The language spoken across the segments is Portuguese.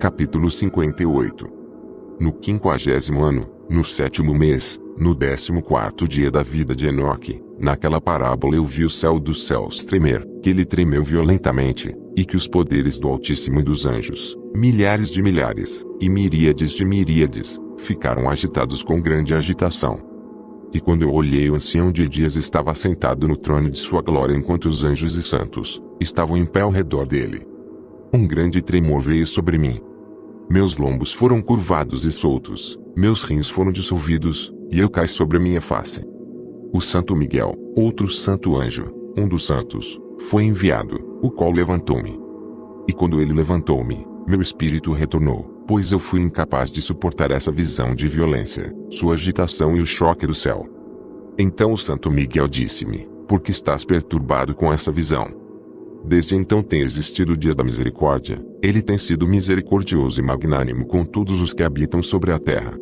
Capítulo 58. No 50º ano, no 7º mês, no 14º dia da vida de Enoque, naquela parábola eu vi o céu dos céus tremer, que ele tremeu violentamente, e que os poderes do Altíssimo e dos anjos, milhares de milhares, e miríades de miríades, ficaram agitados com grande agitação. E quando eu olhei, o ancião de dias estava sentado no trono de sua glória, enquanto os anjos e santos estavam em pé ao redor dele. Um grande tremor veio sobre mim. Meus lombos foram curvados e soltos, meus rins foram dissolvidos, e eu caí sobre a minha face. O Santo Miguel, outro santo anjo, um dos santos, foi enviado, o qual levantou-me. E quando ele levantou-me, meu espírito retornou, pois eu fui incapaz de suportar essa visão de violência, sua agitação e o choque do céu. Então o Santo Miguel disse-me: por que estás perturbado com essa visão? Desde então tem existido o dia da misericórdia, ele tem sido misericordioso e magnânimo com todos os que habitam sobre a terra.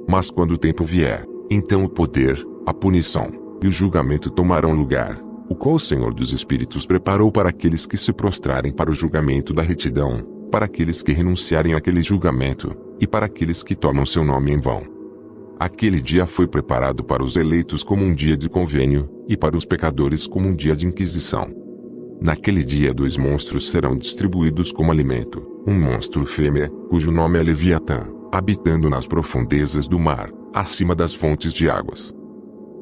Mas quando o tempo vier, então o poder, a punição e o julgamento tomarão lugar, o qual o Senhor dos Espíritos preparou para aqueles que se prostrarem para o julgamento da retidão, para aqueles que renunciarem àquele julgamento, e para aqueles que tomam seu nome em vão. Aquele dia foi preparado para os eleitos como um dia de convênio, e para os pecadores como um dia de inquisição. Naquele dia 2 monstros serão distribuídos como alimento, um monstro fêmea, cujo nome é Leviatã, habitando nas profundezas do mar, acima das fontes de águas.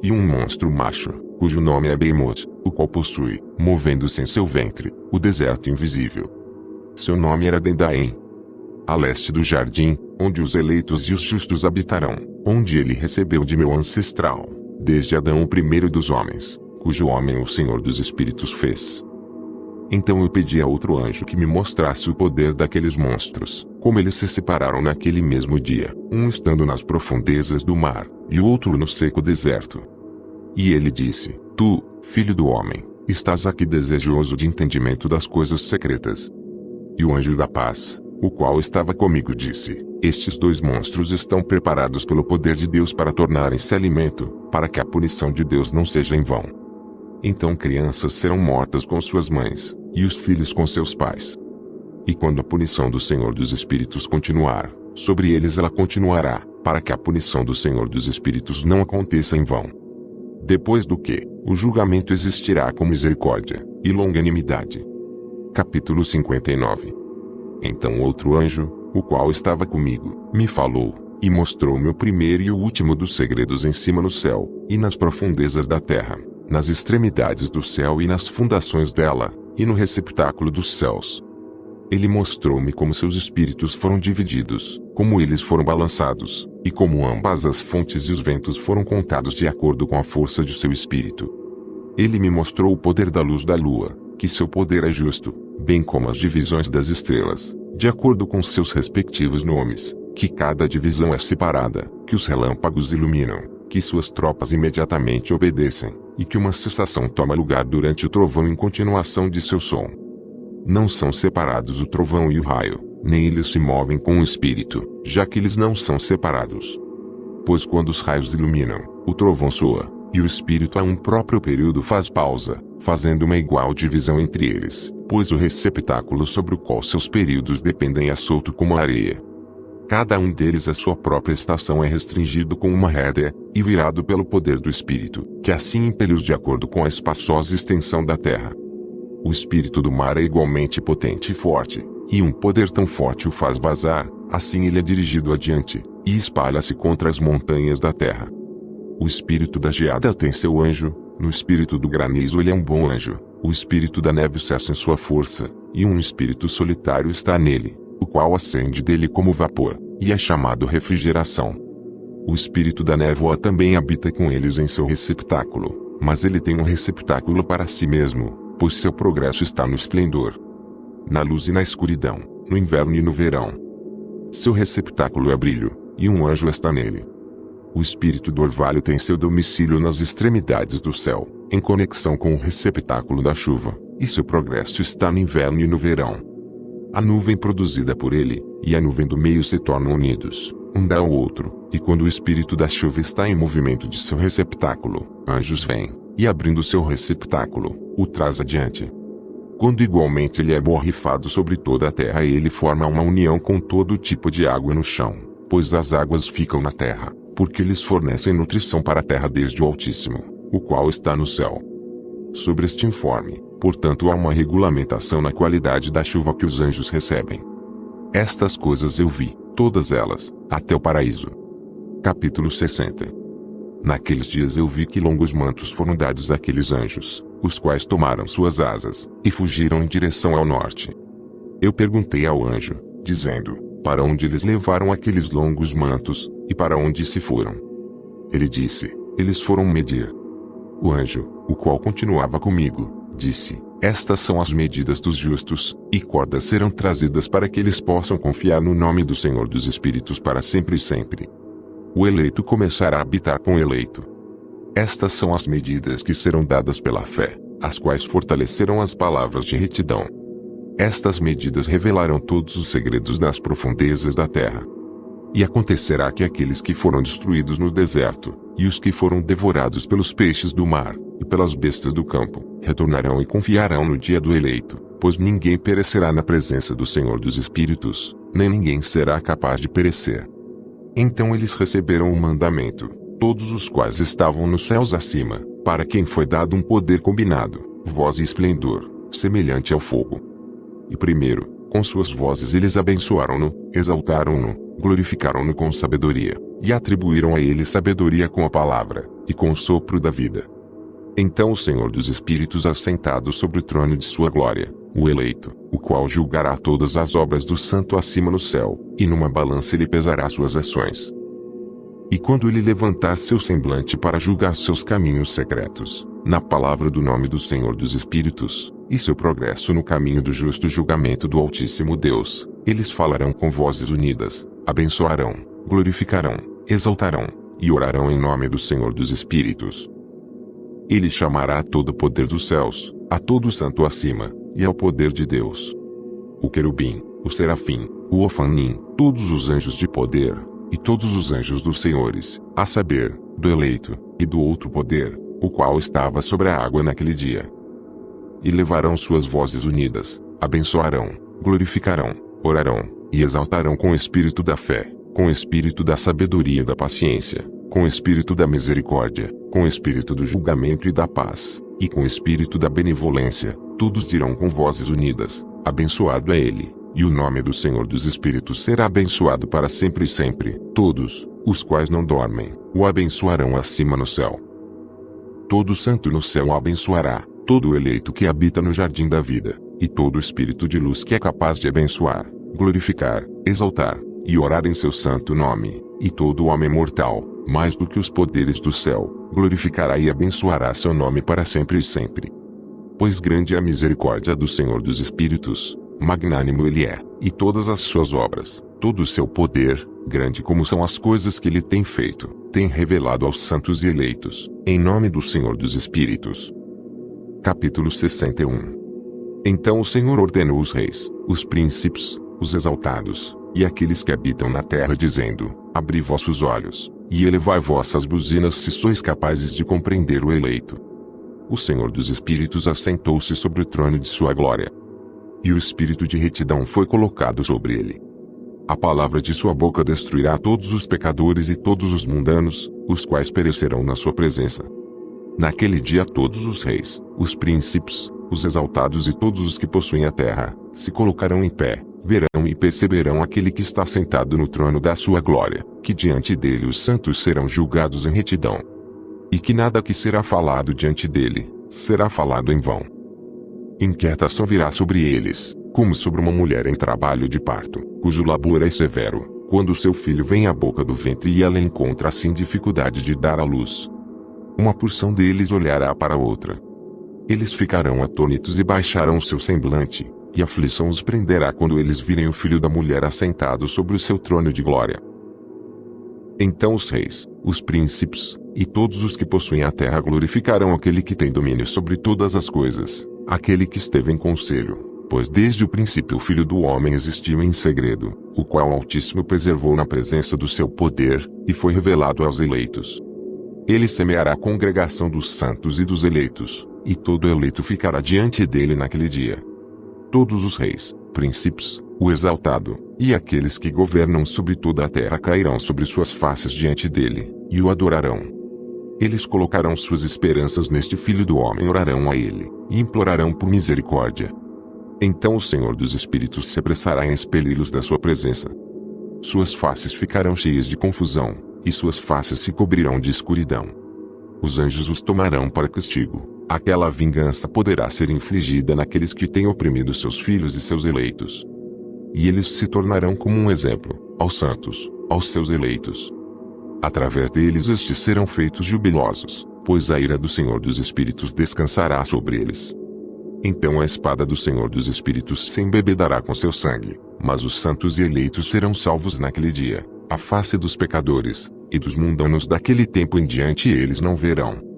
E um monstro macho, cujo nome é Behemoth, o qual possui, movendo-se em seu ventre, o deserto invisível. Seu nome era Dendaim. A leste do jardim, onde os eleitos e os justos habitarão, onde ele recebeu de meu ancestral, desde Adão o primeiro dos homens, cujo homem o Senhor dos Espíritos fez. Então eu pedi a outro anjo que me mostrasse o poder daqueles monstros, como eles se separaram naquele mesmo dia, um estando nas profundezas do mar, e o outro no seco deserto. E ele disse: tu, filho do homem, estás aqui desejoso de entendimento das coisas secretas. E o anjo da paz, o qual estava comigo, disse: estes 2 monstros estão preparados pelo poder de Deus para tornarem-se alimento, para que a punição de Deus não seja em vão. Então crianças serão mortas com suas mães, e os filhos com seus pais. E quando a punição do Senhor dos Espíritos continuar, sobre eles ela continuará, para que a punição do Senhor dos Espíritos não aconteça em vão. Depois do que, o julgamento existirá com misericórdia e longanimidade. Capítulo 59. Então outro anjo, o qual estava comigo, me falou, e mostrou-me o primeiro e o último dos segredos em cima no céu, e nas profundezas da terra, nas extremidades do céu e nas fundações dela, e no receptáculo dos céus. Ele mostrou-me como seus espíritos foram divididos, como eles foram balançados, e como ambas as fontes e os ventos foram contados de acordo com a força de seu espírito. Ele me mostrou o poder da luz da lua, que seu poder é justo, bem como as divisões das estrelas, de acordo com seus respectivos nomes, que cada divisão é separada, que os relâmpagos iluminam, que suas tropas imediatamente obedecem, e que uma cessação toma lugar durante o trovão em continuação de seu som. Não são separados o trovão e o raio, nem eles se movem com o espírito, já que eles não são separados. Pois quando os raios iluminam, o trovão soa, e o espírito a um próprio período faz pausa, fazendo uma igual divisão entre eles, pois o receptáculo sobre o qual seus períodos dependem é solto como a areia. Cada um deles à sua própria estação é restringido com uma rédea, e virado pelo poder do Espírito, que assim impele-os de acordo com a espaçosa extensão da terra. O espírito do mar é igualmente potente e forte, e um poder tão forte o faz vazar, assim ele é dirigido adiante, e espalha-se contra as montanhas da terra. O espírito da geada tem seu anjo, no espírito do granizo ele é um bom anjo, o espírito da neve cessa em sua força, e um espírito solitário está nele, o qual ascende dele como vapor, e é chamado refrigeração. O espírito da névoa também habita com eles em seu receptáculo, mas ele tem um receptáculo para si mesmo, pois seu progresso está no esplendor, na luz e na escuridão, no inverno e no verão. Seu receptáculo é brilho, e um anjo está nele. O espírito do orvalho tem seu domicílio nas extremidades do céu, em conexão com o receptáculo da chuva, e seu progresso está no inverno e no verão. A nuvem produzida por ele, e a nuvem do meio se tornam unidos, um dá ao outro, e quando o espírito da chuva está em movimento de seu receptáculo, anjos vêm, e abrindo seu receptáculo, o traz adiante. Quando igualmente ele é borrifado sobre toda a terra, ele forma uma união com todo tipo de água no chão, pois as águas ficam na terra, porque eles fornecem nutrição para a terra desde o Altíssimo, o qual está no céu. Sobre este informe, portanto, há uma regulamentação na qualidade da chuva que os anjos recebem. Estas coisas eu vi, todas elas, até o paraíso. Capítulo 60. Naqueles dias eu vi que longos mantos foram dados àqueles anjos, os quais tomaram suas asas, e fugiram em direção ao norte. Eu perguntei ao anjo, dizendo, para onde eles levaram aqueles longos mantos, e para onde se foram? Ele disse, eles foram medir. O anjo, o qual continuava comigo, disse, estas são as medidas dos justos, e cordas serão trazidas para que eles possam confiar no nome do Senhor dos Espíritos para sempre e sempre. O eleito começará a habitar com o eleito. Estas são as medidas que serão dadas pela fé, as quais fortalecerão as palavras de retidão. Estas medidas revelarão todos os segredos das profundezas da terra. E acontecerá que aqueles que foram destruídos no deserto, e os que foram devorados pelos peixes do mar, e pelas bestas do campo, retornarão e confiarão no dia do eleito, pois ninguém perecerá na presença do Senhor dos Espíritos, nem ninguém será capaz de perecer. Então eles receberam o mandamento, todos os quais estavam nos céus acima, para quem foi dado um poder combinado, voz e esplendor, semelhante ao fogo. E primeiro, com suas vozes eles abençoaram-no, exaltaram-no, glorificaram-no com sabedoria, e atribuíram a ele sabedoria com a palavra, e com o sopro da vida. Então o Senhor dos Espíritos assentado sobre o trono de sua glória, o eleito, o qual julgará todas as obras do santo acima no céu, e numa balança ele pesará suas ações. E quando ele levantar seu semblante para julgar seus caminhos secretos, na palavra do nome do Senhor dos Espíritos, e seu progresso no caminho do justo julgamento do Altíssimo Deus, eles falarão com vozes unidas, abençoarão, glorificarão, exaltarão, e orarão em nome do Senhor dos Espíritos. Ele chamará a todo o poder dos céus, a todo o santo acima, e ao poder de Deus. O querubim, o serafim, o ofanim, todos os anjos de poder, e todos os anjos dos senhores, a saber, do eleito, e do outro poder, o qual estava sobre a água naquele dia. E levarão suas vozes unidas, abençoarão, glorificarão, orarão, e exaltarão com o espírito da fé, com o espírito da sabedoria e da paciência, com o espírito da misericórdia, com o espírito do julgamento e da paz, e com o espírito da benevolência, todos dirão com vozes unidas, abençoado é ele, e o nome do Senhor dos Espíritos será abençoado para sempre e sempre, todos, os quais não dormem, o abençoarão acima no céu. Todo santo no céu o abençoará, todo eleito que habita no jardim da vida, e todo espírito de luz que é capaz de abençoar, glorificar, exaltar, e orar em seu santo nome, e todo homem mortal, mais do que os poderes do céu, glorificará e abençoará seu nome para sempre e sempre. Pois grande é a misericórdia do Senhor dos Espíritos, magnânimo ele é, e todas as suas obras, todo o seu poder, grande como são as coisas que ele tem feito, tem revelado aos santos e eleitos, em nome do Senhor dos Espíritos. Capítulo 61. Então o Senhor ordenou os reis, os príncipes, os exaltados, e aqueles que habitam na terra, dizendo, abri vossos olhos, e elevai vossas buzinas se sois capazes de compreender o eleito. O Senhor dos Espíritos assentou-se sobre o trono de sua glória. E o espírito de retidão foi colocado sobre ele. A palavra de sua boca destruirá todos os pecadores e todos os mundanos, os quais perecerão na sua presença. Naquele dia todos os reis, os príncipes, os exaltados e todos os que possuem a terra, se colocarão em pé, verão e perceberão aquele que está sentado no trono da sua glória, que diante dele os santos serão julgados em retidão. E que nada que será falado diante dele, será falado em vão. Inquietação virá sobre eles, como sobre uma mulher em trabalho de parto, cujo labor é severo, quando seu filho vem à boca do ventre e ela encontra assim dificuldade de dar à luz. Uma porção deles olhará para outra. Eles ficarão atônitos e baixarão seu semblante, e a aflição os prenderá quando eles virem o filho da mulher assentado sobre o seu trono de glória. Então os reis, os príncipes, e todos os que possuem a terra glorificarão aquele que tem domínio sobre todas as coisas, aquele que esteve em conselho, pois desde o princípio o Filho do Homem existiu em segredo, o qual o Altíssimo preservou na presença do seu poder, e foi revelado aos eleitos. Ele semeará a congregação dos santos e dos eleitos, e todo eleito ficará diante dele naquele dia, Todos os reis, príncipes, o exaltado, e aqueles que governam sobre toda a terra cairão sobre suas faces diante dele, e o adorarão. Eles colocarão suas esperanças neste Filho do Homem, orarão a ele, e implorarão por misericórdia. Então o Senhor dos Espíritos se apressará em expeli-los da sua presença. Suas faces ficarão cheias de confusão, e suas faces se cobrirão de escuridão. Os anjos os tomarão para castigo. Aquela vingança poderá ser infligida naqueles que têm oprimido seus filhos e seus eleitos. E eles se tornarão como um exemplo, aos santos, aos seus eleitos. Através deles estes serão feitos jubilosos, pois a ira do Senhor dos Espíritos descansará sobre eles. Então a espada do Senhor dos Espíritos se embebedará com seu sangue, mas os santos e eleitos serão salvos naquele dia. A face dos pecadores, e dos mundanos daquele tempo em diante eles não verão.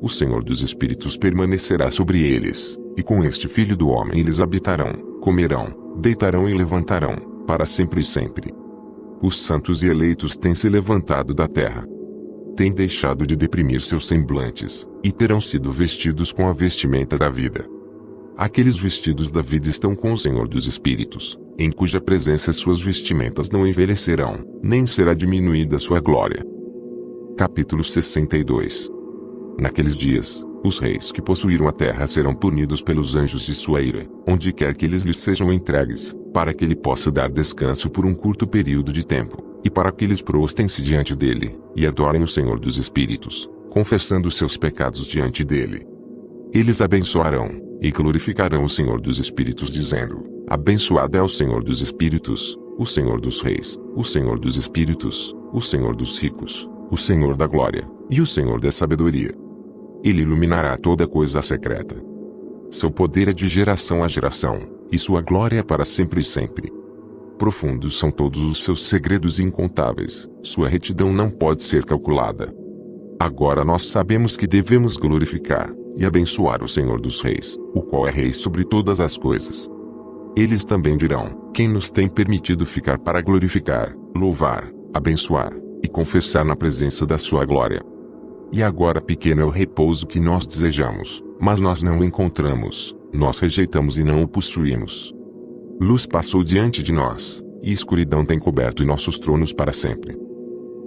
O Senhor dos Espíritos permanecerá sobre eles, e com este Filho do Homem eles habitarão, comerão, deitarão e levantarão, para sempre e sempre. Os santos e eleitos têm se levantado da terra. Têm deixado de deprimir seus semblantes, e terão sido vestidos com a vestimenta da vida. Aqueles vestidos da vida estão com o Senhor dos Espíritos, em cuja presença suas vestimentas não envelhecerão, nem será diminuída sua glória. Capítulo 62. Naqueles dias, os reis que possuíram a terra serão punidos pelos anjos de sua ira, onde quer que eles lhes sejam entregues, para que ele possa dar descanso por um curto período de tempo, e para que eles prostem-se diante dele, e adorem o Senhor dos Espíritos, confessando seus pecados diante dele. Eles abençoarão, e glorificarão o Senhor dos Espíritos dizendo: abençoado é o Senhor dos Espíritos, o Senhor dos Reis, o Senhor dos Espíritos, o Senhor dos Ricos, o Senhor da Glória, e o Senhor da Sabedoria. Ele iluminará toda coisa secreta. Seu poder é de geração a geração, e sua glória é para sempre e sempre. Profundos são todos os seus segredos incontáveis, sua retidão não pode ser calculada. Agora nós sabemos que devemos glorificar e abençoar o Senhor dos Reis, o qual é Rei sobre todas as coisas. Eles também dirão: quem nos tem permitido ficar para glorificar, louvar, abençoar e confessar na presença da sua glória? E agora pequeno é o repouso que nós desejamos, mas nós não o encontramos, nós rejeitamos e não o possuímos. Luz passou diante de nós, e escuridão tem coberto nossos tronos para sempre.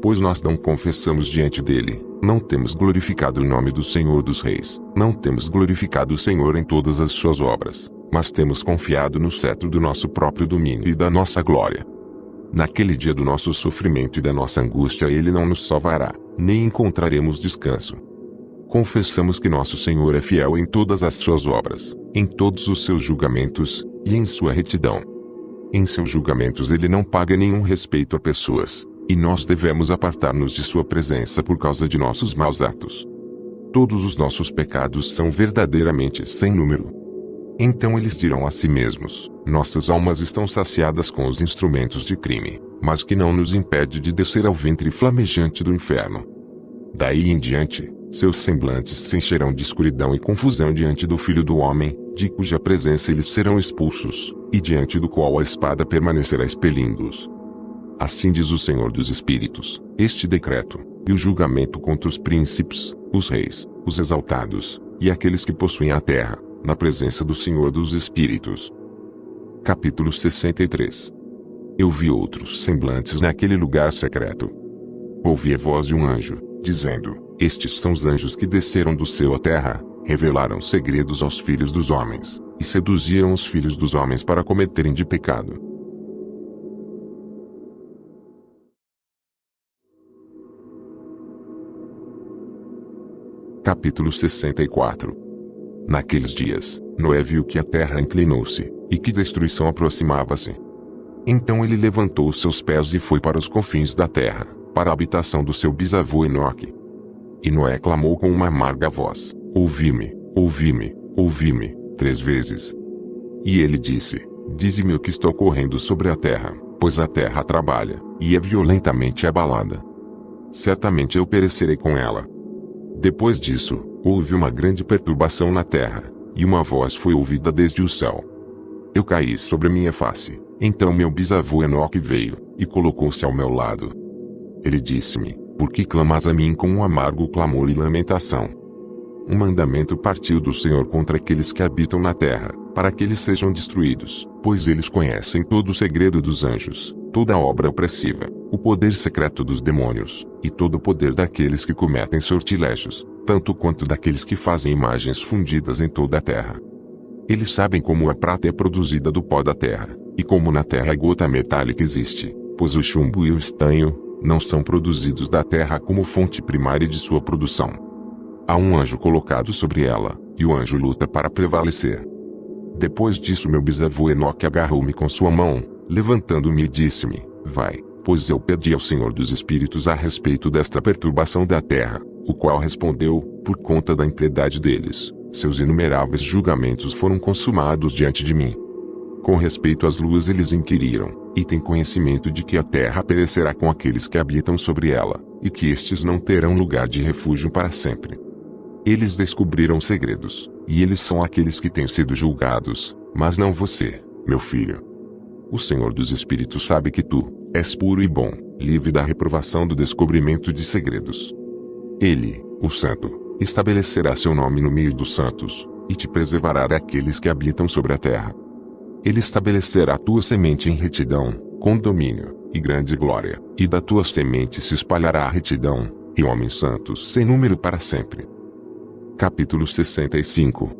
Pois nós não confessamos diante dele, não temos glorificado o nome do Senhor dos Reis, não temos glorificado o Senhor em todas as suas obras, mas temos confiado no cetro do nosso próprio domínio e da nossa glória. Naquele dia do nosso sofrimento e da nossa angústia ele não nos salvará, nem encontraremos descanso. Confessamos que nosso Senhor é fiel em todas as suas obras, em todos os seus julgamentos, e em sua retidão. Em seus julgamentos ele não paga nenhum respeito a pessoas, e nós devemos apartar-nos de sua presença por causa de nossos maus atos. Todos os nossos pecados são verdadeiramente sem número. Então eles dirão a si mesmos: nossas almas estão saciadas com os instrumentos de crime, mas que não nos impede de descer ao ventre flamejante do inferno. Daí em diante, seus semblantes se encherão de escuridão e confusão diante do Filho do Homem, de cuja presença eles serão expulsos, e diante do qual a espada permanecerá expelindo-os. Assim diz o Senhor dos Espíritos: este decreto, e o julgamento contra os príncipes, os reis, os exaltados, e aqueles que possuem a terra, na presença do Senhor dos Espíritos. Capítulo 63. Eu vi outros semblantes naquele lugar secreto. Ouvi a voz de um anjo, dizendo: estes são os anjos que desceram do céu à terra, revelaram segredos aos filhos dos homens, e seduziram os filhos dos homens para cometerem de pecado. Capítulo 64. Naqueles dias, Noé viu que a terra inclinou-se, e que destruição aproximava-se. Então ele levantou os seus pés e foi para os confins da terra, para a habitação do seu bisavô Enoque. E Noé clamou com uma amarga voz: ouvi-me, ouvi-me, ouvi-me, 3 vezes. E ele disse: dize-me o que está ocorrendo sobre a terra, pois a terra trabalha, e é violentamente abalada. Certamente eu perecerei com ela. Depois disso, houve uma grande perturbação na terra, e uma voz foi ouvida desde o céu. Eu caí sobre minha face. Então meu bisavô Enoque veio, e colocou-se ao meu lado. Ele disse-me: por que clamas a mim com um amargo clamor e lamentação? Um mandamento partiu do Senhor contra aqueles que habitam na terra, para que eles sejam destruídos, pois eles conhecem todo o segredo dos anjos, toda a obra opressiva, o poder secreto dos demônios, e todo o poder daqueles que cometem sortilégios, tanto quanto daqueles que fazem imagens fundidas em toda a terra. Eles sabem como a prata é produzida do pó da terra, e como na terra a gota metálica existe, pois o chumbo e o estanho não são produzidos da terra como fonte primária de sua produção. Há um anjo colocado sobre ela, e o anjo luta para prevalecer. Depois disso meu bisavô Enoque agarrou-me com sua mão, levantando-me e disse-me: vai, pois eu pedi ao Senhor dos Espíritos a respeito desta perturbação da terra, o qual respondeu: por conta da impiedade deles, seus inumeráveis julgamentos foram consumados diante de mim. Com respeito às luas eles inquiriram, e têm conhecimento de que a terra perecerá com aqueles que habitam sobre ela, e que estes não terão lugar de refúgio para sempre. Eles descobriram segredos, e eles são aqueles que têm sido julgados, mas não você, meu filho. O Senhor dos Espíritos sabe que tu és puro e bom, livre da reprovação do descobrimento de segredos. Ele, o Santo, estabelecerá seu nome no meio dos santos, e te preservará daqueles que habitam sobre a terra. Ele estabelecerá tua semente em retidão, com domínio, e grande glória, e da tua semente se espalhará a retidão, e homens santos sem número para sempre. Capítulo 65.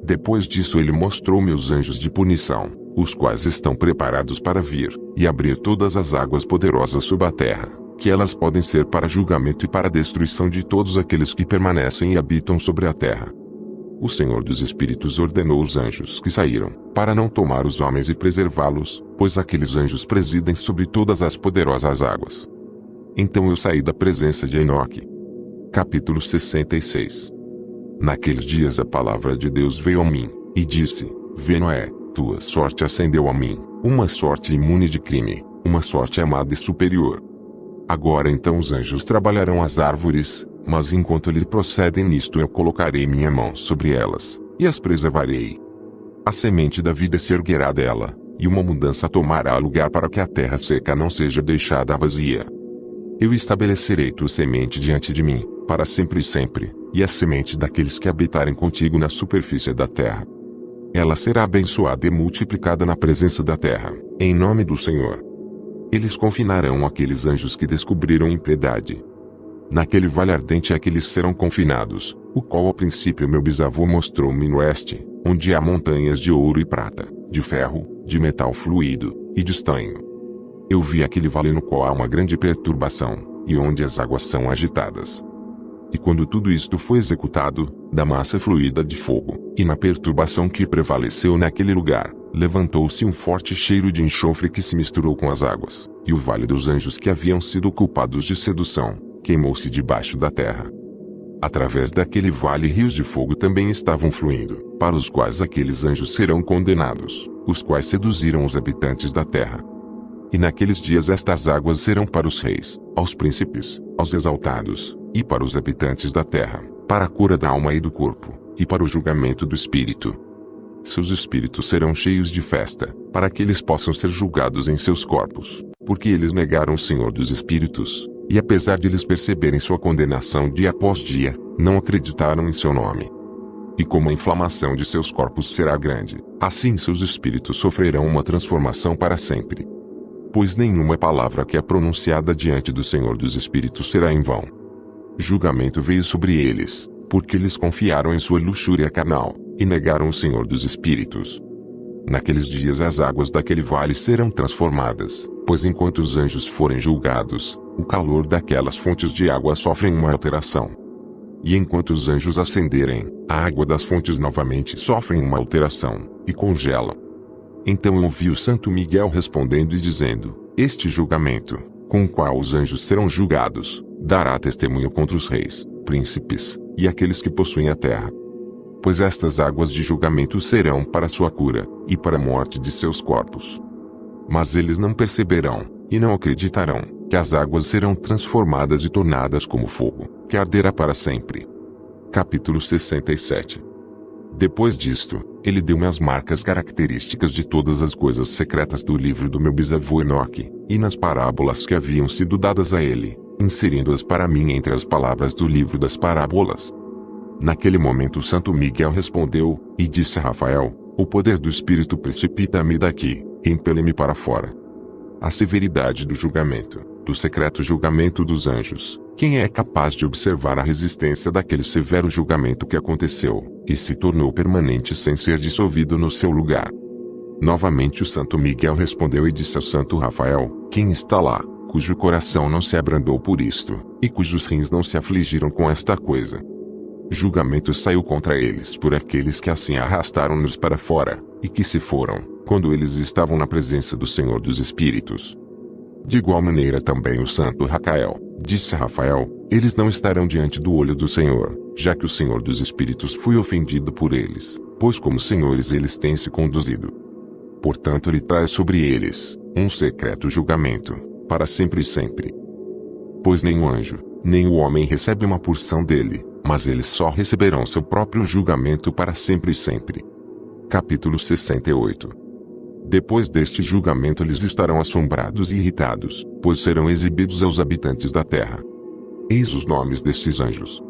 Depois disso ele mostrou-me os anjos de punição, os quais estão preparados para vir, e abrir todas as águas poderosas sobre a terra, que elas podem ser para julgamento e para destruição de todos aqueles que permanecem e habitam sobre a terra. O Senhor dos Espíritos ordenou os anjos que saíram, para não tomar os homens e preservá-los, pois aqueles anjos presidem sobre todas as poderosas águas. Então eu saí da presença de Enoque. Capítulo 66. Naqueles dias a palavra de Deus veio a mim, e disse: Vê Noé, tua sorte ascendeu a mim, uma sorte imune de crime, uma sorte amada e superior. Agora então os anjos trabalharão as árvores, mas enquanto eles procedem nisto eu colocarei minha mão sobre elas, e as preservarei. A semente da vida se erguerá dela, e uma mudança tomará lugar para que a terra seca não seja deixada vazia. Eu estabelecerei tua semente diante de mim, para sempre e sempre, e a semente daqueles que habitarem contigo na superfície da terra. Ela será abençoada e multiplicada na presença da terra, em nome do Senhor. Eles confinarão aqueles anjos que descobriram impiedade. Naquele vale ardente aqueles serão confinados, o qual ao princípio meu bisavô mostrou-me no oeste, onde há montanhas de ouro e prata, de ferro, de metal fluido, e de estanho. Eu vi aquele vale no qual há uma grande perturbação, e onde as águas são agitadas. E quando tudo isto foi executado, da massa fluida de fogo, e na perturbação que prevaleceu naquele lugar, levantou-se um forte cheiro de enxofre que se misturou com as águas, e o vale dos anjos que haviam sido culpados de sedução, queimou-se debaixo da terra. Através daquele vale rios de fogo também estavam fluindo, para os quais aqueles anjos serão condenados, os quais seduziram os habitantes da terra. E naqueles dias estas águas serão para os reis, aos príncipes, aos exaltados, e para os habitantes da terra, para a cura da alma e do corpo, e para o julgamento do espírito. Seus espíritos serão cheios de festa, para que eles possam ser julgados em seus corpos, porque eles negaram o Senhor dos Espíritos, e apesar de eles perceberem sua condenação dia após dia, não acreditaram em seu nome. E como a inflamação de seus corpos será grande, assim seus espíritos sofrerão uma transformação para sempre. Pois nenhuma palavra que é pronunciada diante do Senhor dos Espíritos será em vão. Julgamento veio sobre eles, porque eles confiaram em sua luxúria carnal, e negaram o Senhor dos Espíritos. Naqueles dias as águas daquele vale serão transformadas, pois enquanto os anjos forem julgados, o calor daquelas fontes de água sofrem uma alteração. E enquanto os anjos ascenderem, a água das fontes novamente sofrem uma alteração, e congelam. Então eu ouvi o Santo Miguel respondendo e dizendo: Este julgamento, com o qual os anjos serão julgados, dará testemunho contra os reis, príncipes, e aqueles que possuem a terra. Pois estas águas de julgamento serão para sua cura, e para a morte de seus corpos. Mas eles não perceberão, e não acreditarão, que as águas serão transformadas e tornadas como fogo, que arderá para sempre. Capítulo 67. Depois disto, ele deu-me as marcas características de todas as coisas secretas do livro do meu bisavô Enoque, e nas parábolas que haviam sido dadas a ele, inserindo-as para mim entre as palavras do livro das parábolas. Naquele momento o Santo Miguel respondeu, e disse a Rafael, O poder do Espírito precipita-me daqui, impele-me para fora. A severidade do julgamento, do secreto julgamento dos anjos. Quem é capaz de observar a resistência daquele severo julgamento que aconteceu, e se tornou permanente sem ser dissolvido no seu lugar? Novamente o Santo Miguel respondeu e disse ao Santo Rafael: quem está lá, cujo coração não se abrandou por isto, e cujos rins não se afligiram com esta coisa? Julgamento saiu contra eles por aqueles que assim arrastaram-nos para fora, e que se foram, quando eles estavam na presença do Senhor dos Espíritos. De igual maneira também o Santo Racael, disse Rafael, eles não estarão diante do olho do Senhor, já que o Senhor dos Espíritos foi ofendido por eles, pois como senhores eles têm se conduzido. Portanto ele traz sobre eles, um secreto julgamento, para sempre e sempre. Pois nem o anjo, nem o homem recebe uma porção dele, mas eles só receberão seu próprio julgamento para sempre e sempre. Capítulo 68. Depois deste julgamento eles estarão assombrados e irritados, pois serão exibidos aos habitantes da terra. Eis os nomes destes anjos.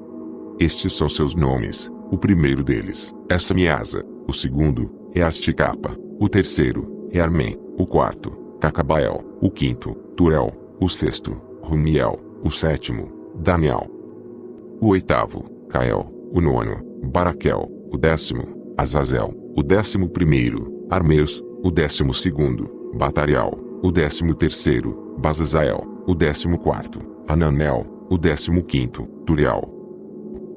Estes são seus nomes: o primeiro deles é Samiasa, o segundo é Asticapa, o terceiro é Armen, o quarto, Cacabael, o quinto, Turel, o sexto, Rumiel, o sétimo, Daniel, o oitavo, Cael, o nono, Baraquel, o décimo, Azazel, o 11º, Armeus, o 12º, Batarial, o 13º, Bazazael, o 14º, Ananel, o 15º, Turiel,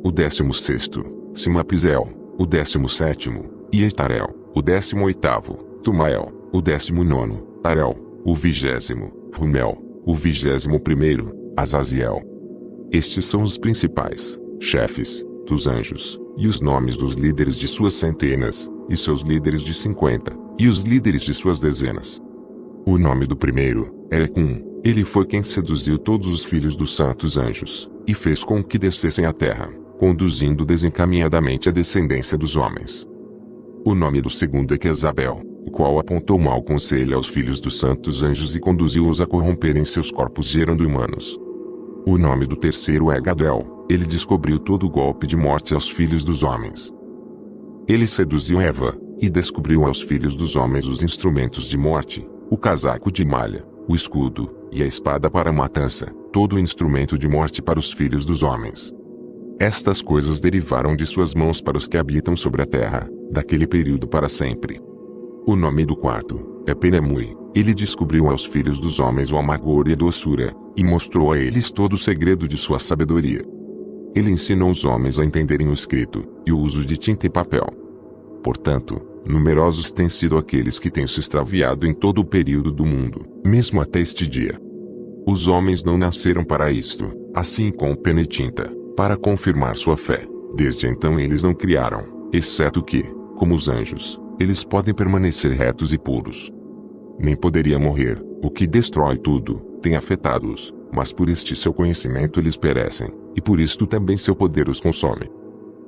o 16º, Simapizel, o 17º, Ietarel, o 18º, Tumael, o 19º, Tarel, o 20º, Rumel, o 21º, Azaziel. Estes são os principais chefes dos anjos, e os nomes dos líderes de suas centenas, e seus líderes de 50, e os líderes de suas dezenas. O nome do primeiro é Ecum. Ele foi quem seduziu todos os filhos dos santos anjos, e fez com que descessem à terra, conduzindo desencaminhadamente a descendência dos homens. O nome do segundo é Quezabel, o qual apontou mau conselho aos filhos dos santos anjos e conduziu-os a corromperem seus corpos gerando humanos. O nome do terceiro é Gadriel. Ele descobriu todo o golpe de morte aos filhos dos homens. Ele seduziu Eva, e descobriu aos filhos dos homens os instrumentos de morte, o casaco de malha, o escudo, e a espada para a matança, todo o instrumento de morte para os filhos dos homens. Estas coisas derivaram de suas mãos para os que habitam sobre a terra, daquele período para sempre. O nome do quarto é Penemui. Ele descobriu aos filhos dos homens o amargor e a doçura, e mostrou a eles todo o segredo de sua sabedoria. Ele ensinou os homens a entenderem o escrito, e o uso de tinta e papel. Portanto, numerosos têm sido aqueles que têm se extraviado em todo o período do mundo, mesmo até este dia. Os homens não nasceram para isto, assim com pena e tinta, para confirmar sua fé. Desde então eles não criaram, exceto que, como os anjos, eles podem permanecer retos e puros. Nem poderia morrer, o que destrói tudo, tem afetado-os, mas por este seu conhecimento eles perecem, e por isto também seu poder os consome.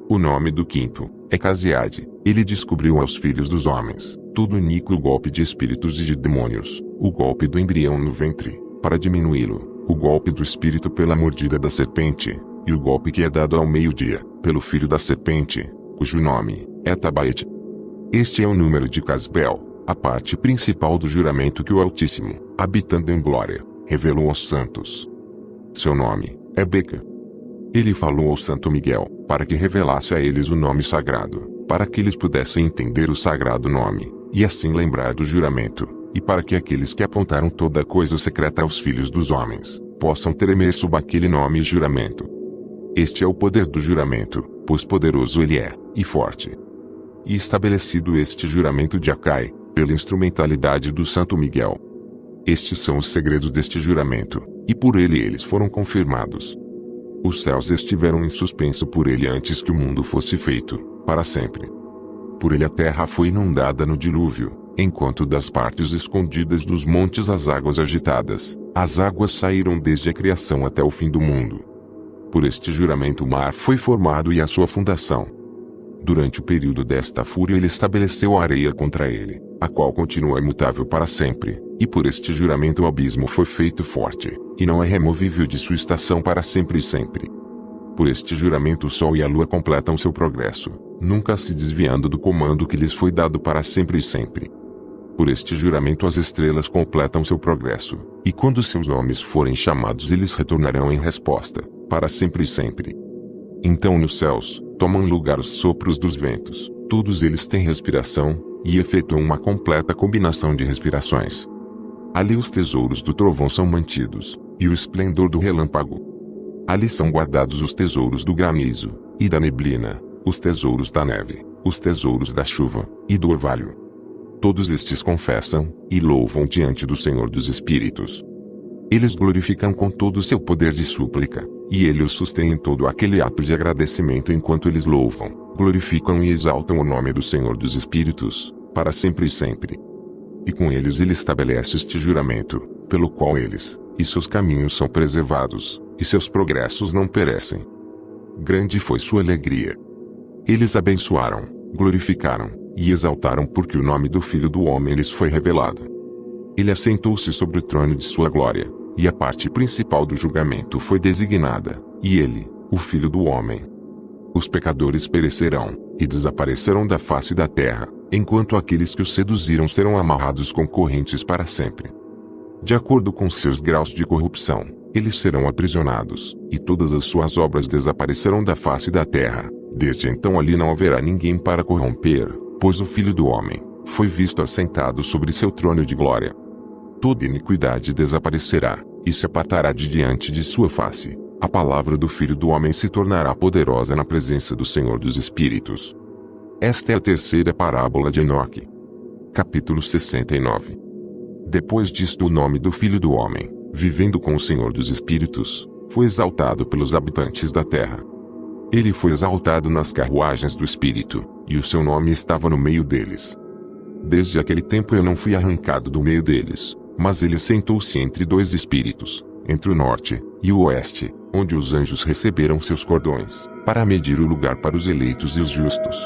O nome do quinto é Casiade. Ele descobriu aos filhos dos homens todo o iníquo golpe de espíritos e de demônios, o golpe do embrião no ventre, para diminuí-lo, o golpe do espírito pela mordida da serpente, e o golpe que é dado ao meio-dia, pelo filho da serpente, cujo nome é Tabaete. Este é o número de Casbel, a parte principal do juramento que o Altíssimo, habitando em glória, revelou aos santos. Seu nome é Beca. Ele falou ao Santo Miguel, para que revelasse a eles o nome sagrado, para que eles pudessem entender o sagrado nome, e assim lembrar do juramento, e para que aqueles que apontaram toda coisa secreta aos filhos dos homens, possam tremer sob aquele nome e juramento. Este é o poder do juramento, pois poderoso ele é, e forte. E estabelecido este juramento de Acai, pela instrumentalidade do Santo Miguel. Estes são os segredos deste juramento, e por ele eles foram confirmados. Os céus estiveram em suspenso por ele antes que o mundo fosse feito, para sempre. Por ele a terra foi inundada no dilúvio, enquanto das partes escondidas dos montes as águas agitadas, as águas saíram desde a criação até o fim do mundo. Por este juramento o mar foi formado e a sua fundação. Durante o período desta fúria ele estabeleceu a areia contra ele, a qual continua imutável para sempre, e por este juramento o abismo foi feito forte, e não é removível de sua estação para sempre e sempre. Por este juramento o sol e a lua completam seu progresso, nunca se desviando do comando que lhes foi dado para sempre e sempre. Por este juramento as estrelas completam seu progresso, e quando seus nomes forem chamados eles retornarão em resposta, para sempre e sempre. Então nos céus, tomam lugar os sopros dos ventos, todos eles têm respiração, e efetuam uma completa combinação de respirações. Ali os tesouros do trovão são mantidos, e o esplendor do relâmpago. Ali são guardados os tesouros do granizo, e da neblina, os tesouros da neve, os tesouros da chuva, e do orvalho. Todos estes confessam, e louvam diante do Senhor dos Espíritos. Eles glorificam com todo o seu poder de súplica, e ele os sustém em todo aquele ato de agradecimento enquanto eles louvam, glorificam e exaltam o nome do Senhor dos Espíritos, para sempre e sempre. E com eles ele estabelece este juramento, pelo qual eles, e seus caminhos são preservados, e seus progressos não perecem. Grande foi sua alegria. Eles abençoaram, glorificaram, e exaltaram porque o nome do Filho do Homem lhes foi revelado. Ele assentou-se sobre o trono de sua glória, e a parte principal do julgamento foi designada, e ele, o Filho do Homem. Os pecadores perecerão, e desaparecerão da face da terra, enquanto aqueles que os seduziram serão amarrados com correntes para sempre. De acordo com seus graus de corrupção, eles serão aprisionados, e todas as suas obras desaparecerão da face da terra. Desde então ali não haverá ninguém para corromper, pois o Filho do Homem foi visto assentado sobre seu trono de glória. Toda iniquidade desaparecerá, e se apartará de diante de sua face. A palavra do Filho do Homem se tornará poderosa na presença do Senhor dos Espíritos. Esta é a terceira parábola de Enoque. Capítulo 69. Depois disto o nome do Filho do Homem, vivendo com o Senhor dos Espíritos, foi exaltado pelos habitantes da terra. Ele foi exaltado nas carruagens do Espírito, e o seu nome estava no meio deles. Desde aquele tempo eu não fui arrancado do meio deles, mas ele sentou-se entre dois espíritos, entre o norte e o oeste, onde os anjos receberam seus cordões, para medir o lugar para os eleitos e os justos.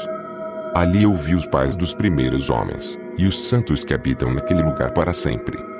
Ali eu vi os pais dos primeiros homens, e os santos que habitam naquele lugar para sempre.